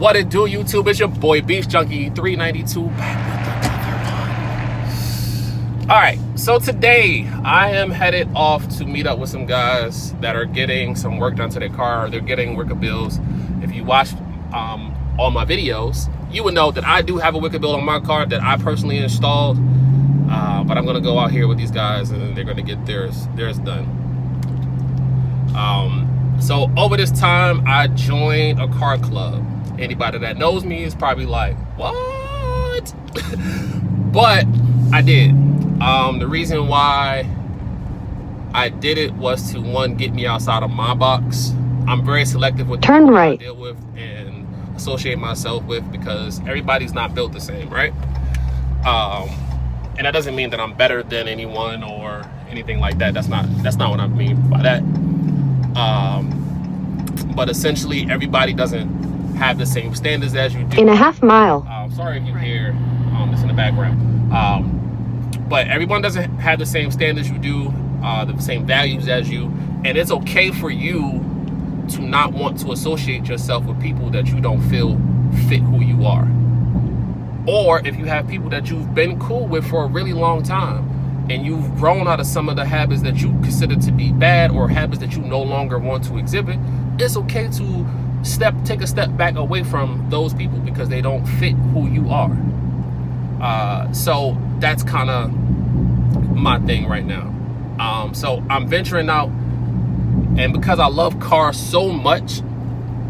What it do, YouTube? It's your boy Beatz Junkie392 back with another one. Alright, so today I am headed off to meet up with some guys that are getting some work done to their car. They're getting wicker bills. If you watch all my videos, you would know that I do have a wicker bill on my car that I personally installed. But I'm gonna go out here with these guys and they're gonna get theirs done. So over this time, I joined a car club. Anybody that knows me is probably like, what? But I did. The reason why I did it was to, one, get me outside of my box. I'm very selective with turn right I deal with and associate myself with, because everybody's not built the same, right? And that doesn't mean that I'm better than anyone or anything like that. That's not what I mean by that. But essentially, everybody doesn't have the same standards as you do. In a half mile. Sorry if you hear this in the background. But everyone doesn't have the same standards you do, the same values as you, and it's okay for you to not want to associate yourself with people that you don't feel fit who you are. Or if you have people that you've been cool with for a really long time and you've grown out of some of the habits that you consider to be bad or habits that you no longer want to exhibit, it's okay to take a step back away from those people because they don't fit who you are. So that's kind of my thing right now. So I'm venturing out, and because I love cars so much,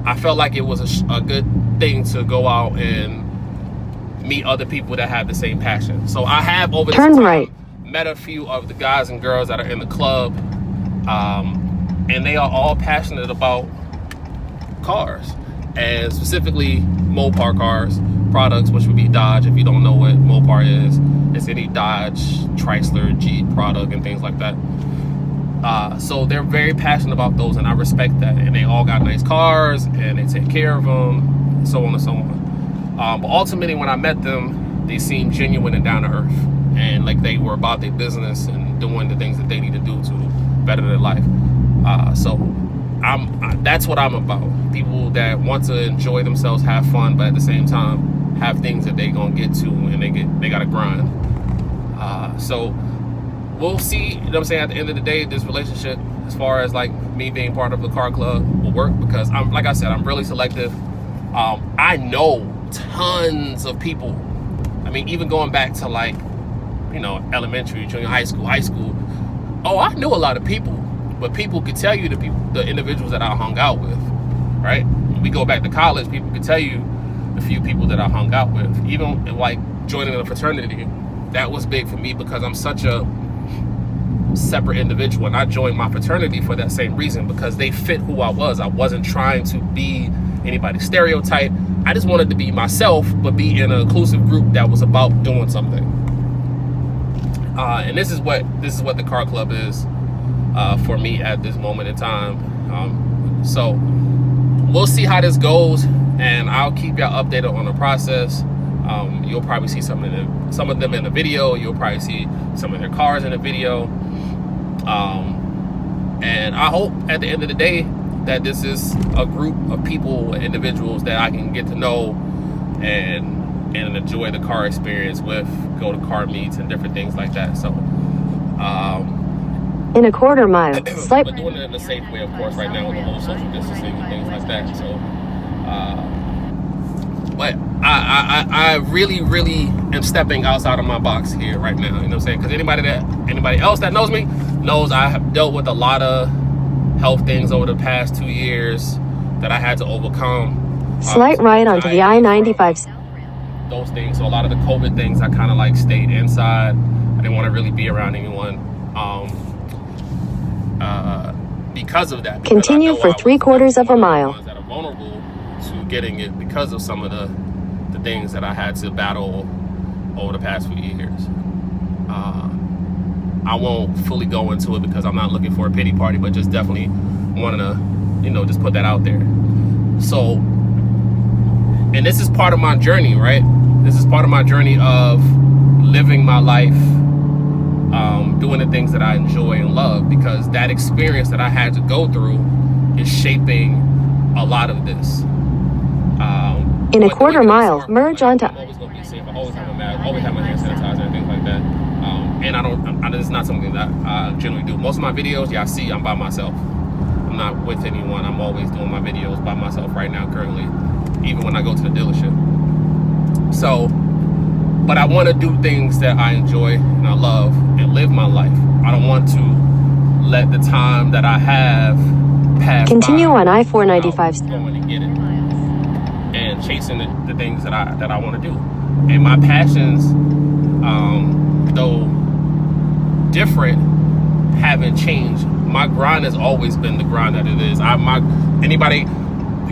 I felt like it was a good thing to go out and meet other people that have the same passion. So I have over this time met a few of the guys and girls that are in the club, and they are all passionate about cars, and specifically Mopar cars products, which would be Dodge. If you don't know what Mopar is, it's any Dodge, Chrysler, Jeep product and things like that. So they're very passionate about those, and I respect that. And they all got nice cars and they take care of them, so on and so on. But ultimately, when I met them, they seemed genuine and down to earth, and like they were about their business and doing the things that they need to do to better their life. So that's what I'm about. People that want to enjoy themselves, have fun, but at the same time have things that they gonna get to, and they gotta grind. So we'll see, you know what I'm saying, at the end of the day, this relationship, as far as like me being part of the car club, will work, because like I said, I'm really selective. I know tons of people. I mean, even going back to like, you know, elementary, junior high school. Oh, I knew a lot of people, but people could tell you the individuals that I hung out with, right? When we go back to college, people could tell you the few people that I hung out with. Even like joining a fraternity, that was big for me because I'm such a separate individual, and I joined my fraternity for that same reason, because they fit who I was. I wasn't trying to be anybody's stereotype. I just wanted to be myself, but be in an inclusive group that was about doing something. And this is what the car club is for me at this moment in time. So we'll see how this goes, and I'll keep y'all updated on the process. You'll probably see some of them in the video. You'll probably see some of their cars in the video. And I hope at the end of the day that this is a group of people, individuals that I can get to know and enjoy the car experience with, go to car meets and different things like that. So in a quarter mile, but doing it in a safe way, of course, right now with the whole social distancing and things like that. So but I really am stepping outside of my box here right now, you know what I'm saying? Because anybody else that knows me knows I have dealt with a lot of health things over the past 2 years that I had to overcome. Slight right onto the I-95. Those things. So a lot of the COVID things, I kind of like stayed inside. I didn't want to really be around anyone because of that. Continue for 3/4 of a mile. That are vulnerable to getting it because of some of the things that I had to battle over the past few years. I won't fully go into it because I'm not looking for a pity party, but just definitely wanting to, you know, just put that out there. So, and this is part of my journey, right? This is part of my journey of living my life, doing the things that I enjoy and love, because that experience that I had to go through is shaping a lot of this. In a But quarter doing it mile, smart, merge like, onto I'm always gonna be safe. I always have a mask, always have my hand sanitizer and things like that. And it's not something that I generally do. Most of my videos, y'all see, I'm by myself. I'm not with anyone. I'm always doing my videos by myself right now, currently, even when I go to the dealership. So, but I want to do things that I enjoy and I love and live my life. I don't want to let the time that I have pass Continue by on I-495. going to get it and chasing the things that I want to do. And my passions, though different, haven't changed. My grind has always been the grind that it is. Anybody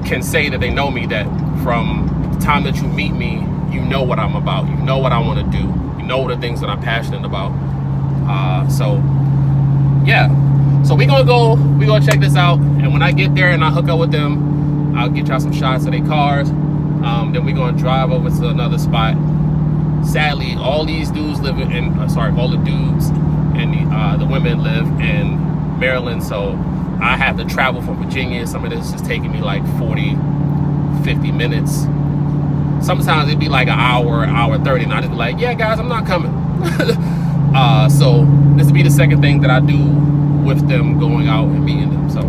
can say that they know me, that from the time that you meet me, you know what I'm about. You know what I want to do. You know the things that I'm passionate about. So yeah. So we're gonna check this out. And when I get there and I hook up with them, I'll get y'all some shots of their cars. Then we're gonna drive over to another spot. Sadly, all these dudes live in, all the dudes and the women live in Maryland, so I have to travel from Virginia. Some of this is taking me like 40, 50 minutes. Sometimes it'd be like an hour 30, and I just be like, yeah, guys, I'm not coming. So this would be the second thing that I do with them, going out and meeting them. So,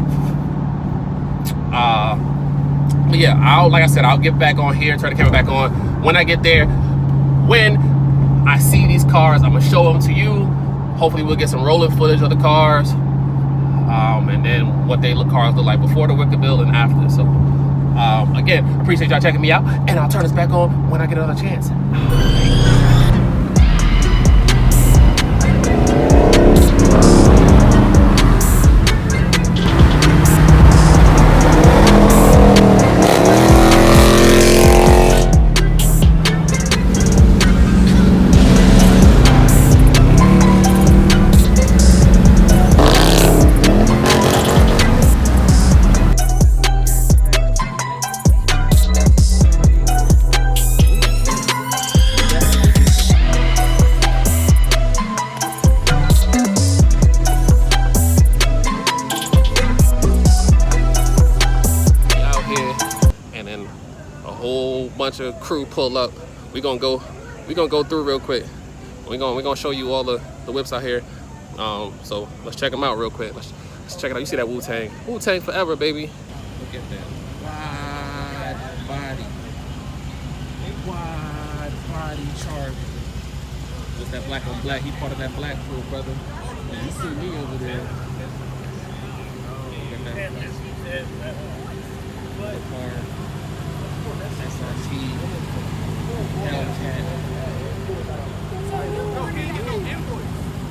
but yeah, like I said, I'll get back on here, turn the camera back on when I get there. When I see these cars, I'm gonna show them to you. Hopefully we'll get some rolling footage of the cars, and then what cars look like before the wicker bill and after. So again, appreciate y'all checking me out, and I'll turn this back on when I get another chance. Bunch of crew pull up. We're gonna go through real quick. We're gonna show you all the whips out here. So let's check them out real quick. Let's check it out. You see that Wu-Tang forever, baby. Look at that wide body Charger. Just that black on black. He part of that black crew, brother. And you see me over there. Look at that. Mopar. SRT, Hellcat.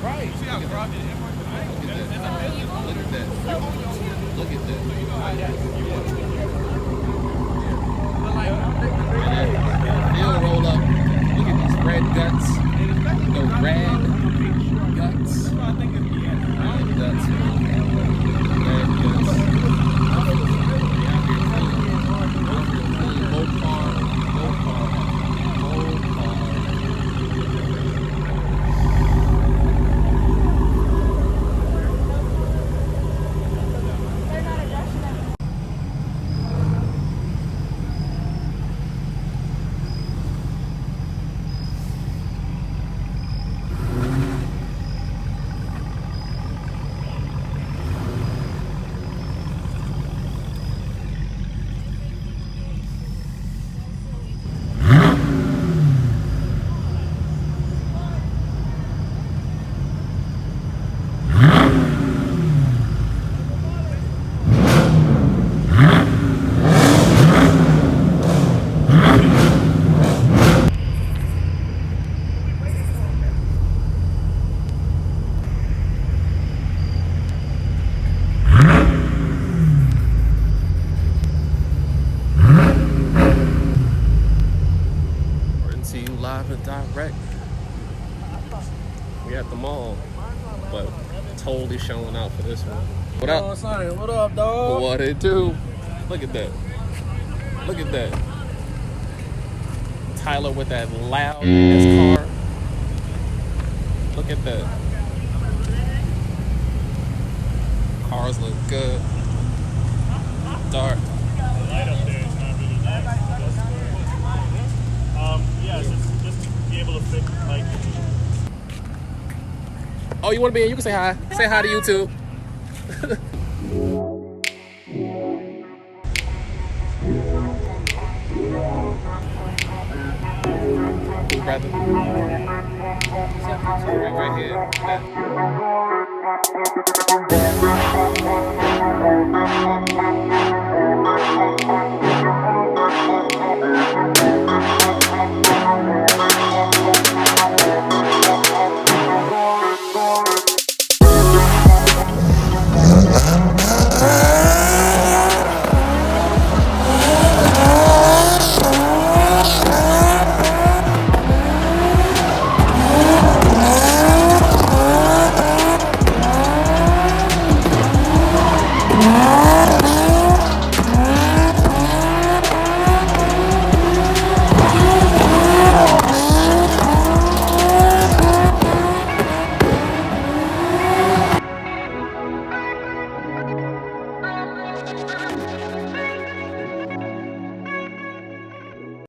Right. See how broad it is? Look at that. Look at that. They'll roll up. Look at these red guts. The red guts. Red guts. Direct. We at the mall, but totally showing out for this one. What up? Sonny, what up, dog? What it do? Look at that. Look at that. Tyler with that loud ass car. Look at that. Cars look good. Dark. Oh, you want to be in? You can say hi. Say hi to YouTube. Cool, brother. Right here.